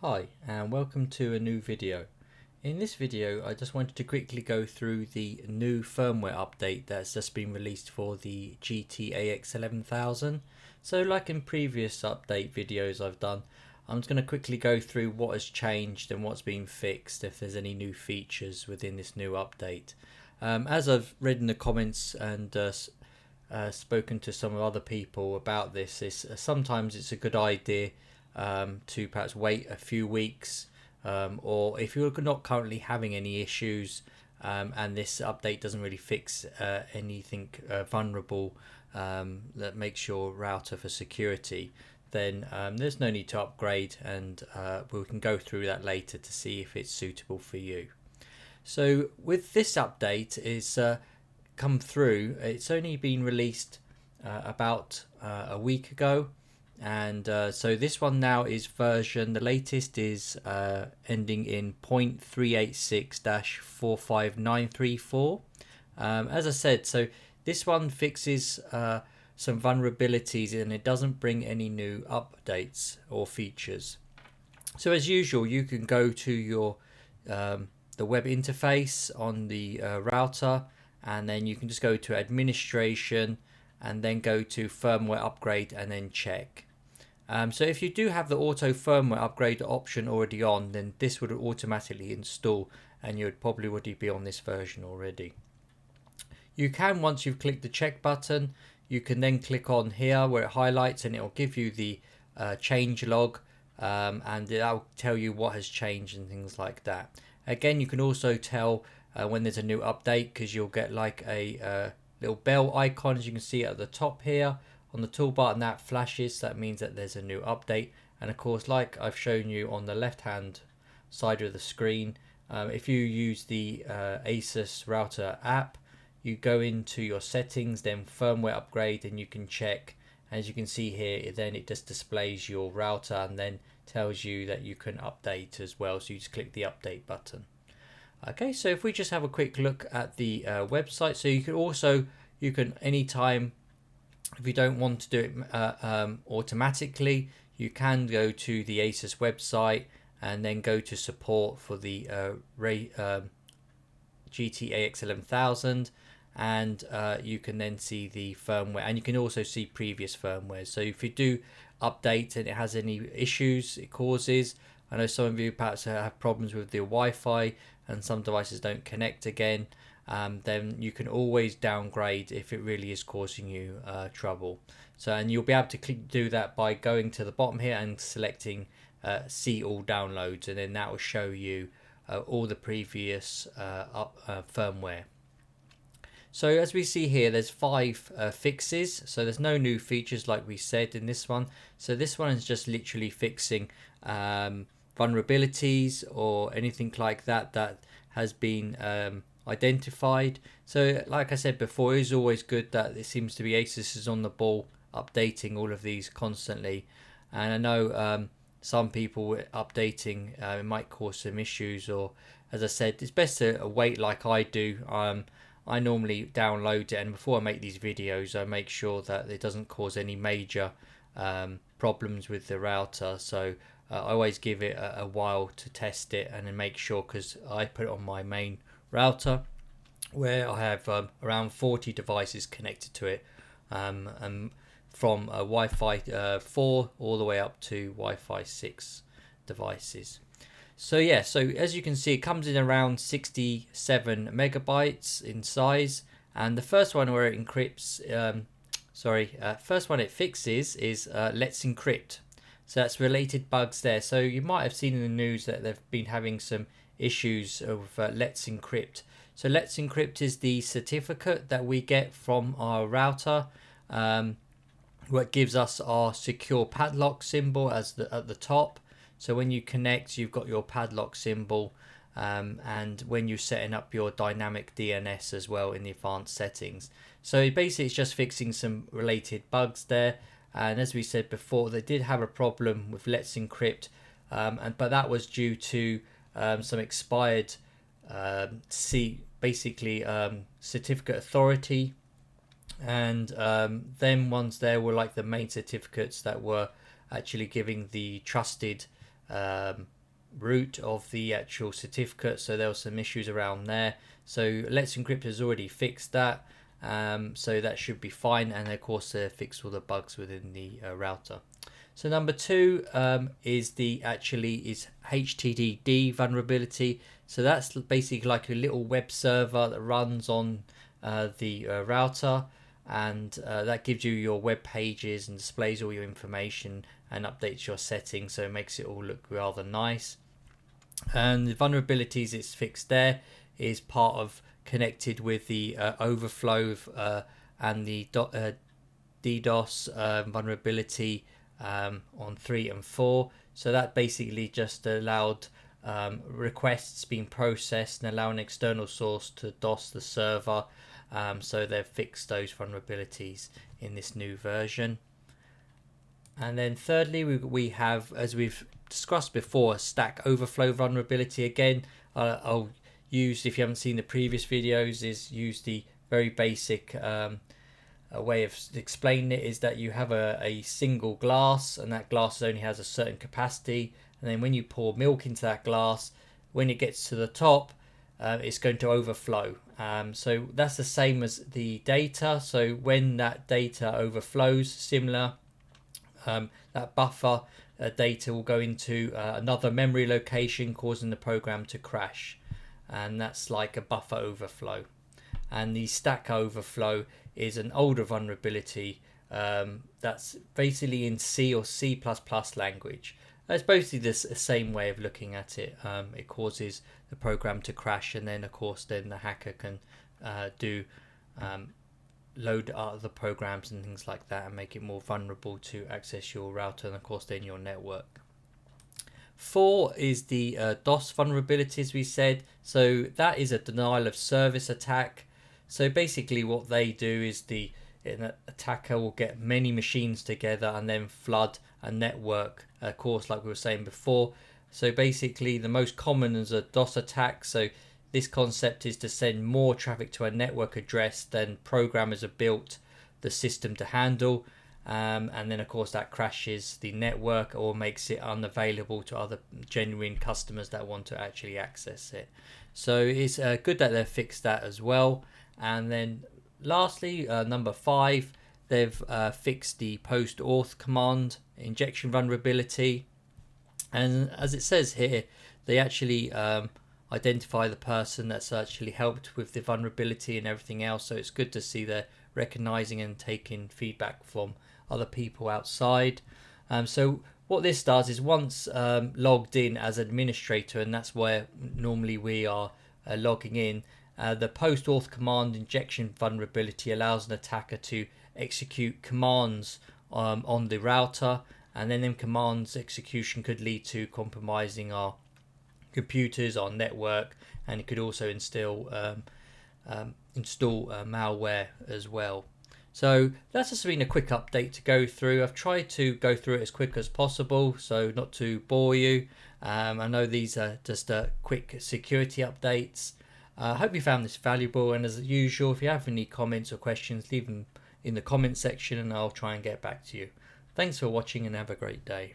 Hi and welcome to a new video. In this video I just wanted to quickly go through the new firmware update that's just been released for the GT-AX11000. So like in previous update videos I've done, I'm just going to quickly go through what has changed and what's been fixed, if there's any new features within this new update. As I've read in the comments and spoken to some other people about this, sometimes it's a good idea to perhaps wait a few weeks, or if you're not currently having any issues and this update doesn't really fix anything vulnerable that makes your router for security, then there's no need to upgrade, and we can go through that later to see if it's suitable for you. So with this update, it's come through. It's only been released about a week ago, and so this one now is the latest is ending in 0.386-45934. As I said, so this one fixes some vulnerabilities and it doesn't bring any new updates or features. So as usual, you can go to your the web interface on the router, and then you can just go to administration and then go to firmware upgrade and then check. So if you do have the auto firmware upgrade option already on, then this would automatically install and you would probably already be on this version already. You can, once you've clicked the check button, you can then click on here where it highlights and it will give you the change log, and that'll tell you what has changed and things like that. Again, you can also tell when there's a new update, because you'll get like a little bell icon, as you can see at the top here on the toolbar, and that flashes. That means that there's a new update. And of course, like I've shown you on the left hand side of the screen, if you use the Asus router app, you go into your settings, then firmware upgrade, and you can check. As you can see here, then it just displays your router and then tells you that you can update as well. So you just click the update button. Okay, so if we just have a quick look at the website, so you can anytime, if you don't want to do it automatically, you can go to the Asus website and then go to support for the GT-AX11000, and you can then see the firmware, and you can also see previous firmware. So if you do update and it has any issues it causes, I know some of you perhaps have problems with the Wi-Fi and some devices don't connect again, then you can always downgrade if it really is causing you trouble. So, and you'll be able to do that by going to the bottom here and selecting see all downloads, and then that will show you all the previous firmware. So as we see here, there's 5 fixes, so there's no new features like we said in this one. So this one is just literally fixing vulnerabilities or anything like that that has been identified. So like I said before, it is always good that it seems to be Asus is on the ball updating all of these constantly. And I know some people updating it might cause some issues, or as I said, it's best to wait like I do. I normally download it, and before I make these videos I make sure that it doesn't cause any major problems with the router. So I always give it a while to test it and then make sure, because I put it on my main router where I have around 40 devices connected to it, and from Wi-Fi 4 all the way up to Wi-Fi 6 devices. So yeah, so as you can see, it comes in around 67 megabytes in size, and the first one where it encrypts, first one it fixes is Let's Encrypt. So that's related bugs there. So you might have seen in the news that they've been having some issues of Let's Encrypt. So Let's Encrypt is the certificate that we get from our router, what gives us our secure padlock symbol at the top. So when you connect, you've got your padlock symbol, and when you're setting up your dynamic DNS as well in the advanced settings. So basically it's just fixing some related bugs there. And as we said before, they did have a problem with Let's Encrypt, but that was due to some expired certificate authority, and them ones there were like the main certificates that were actually giving the trusted root of the actual certificate, so there were some issues around there. So Let's Encrypt has already fixed that, so that should be fine, and of course fixed all the bugs within the router. So number 2 is HTTD vulnerability. So that's basically like a little web server that runs on the router, and that gives you your web pages and displays all your information and updates your settings, so it makes it all look rather nice. And the vulnerabilities it's fixed there is part of connected with the Overflow and the DDoS vulnerability on 3 and 4. So that basically just allowed requests being processed and allow an external source to DOS the server. So they've fixed those vulnerabilities in this new version. And then thirdly, we have, as we've discussed before, a Stack Overflow vulnerability. Again, I'll use, if you haven't seen the previous videos, is use the very basic a way of explaining it is that you have a single glass, and that glass only has a certain capacity, and then when you pour milk into that glass, when it gets to the top, it's going to overflow. So that's the same as the data. So when that data overflows, similar, that buffer data will go into another memory location, causing the program to crash, and that's like a buffer overflow. And the Stack Overflow is an older vulnerability that's basically in C or C++ language. It's basically the same way of looking at it. It causes the program to crash, and then of course then the hacker can load other programs and things like that and make it more vulnerable to access your router and of course then your network. 4 is the DOS vulnerability, as we said. So that is a denial of service attack. So basically what they do is an attacker will get many machines together and then flood a network, of course, like we were saying before. So basically the most common is a DOS attack. So this concept is to send more traffic to a network address than programmers have built the system to handle. And then of course that crashes the network or makes it unavailable to other genuine customers that want to actually access it. So it's good that they've fixed that as well. And then lastly, number 5, they've fixed the Post-Auth command injection vulnerability. And as it says here, they actually identify the person that's actually helped with the vulnerability and everything else. So it's good to see they're recognizing and taking feedback from other people outside. So what this does is once logged in as administrator, and that's where normally we are logging in, the Post-Auth command injection vulnerability allows an attacker to execute commands on the router, and then them commands execution could lead to compromising our computers, our network, and it could also install malware as well. So that's just been a quick update to go through. I've tried to go through it as quick as possible, so not to bore you. I know these are just quick security updates. I hope you found this valuable, and as usual, if you have any comments or questions, leave them in the comment section and I'll try and get back to you. Thanks for watching and have a great day.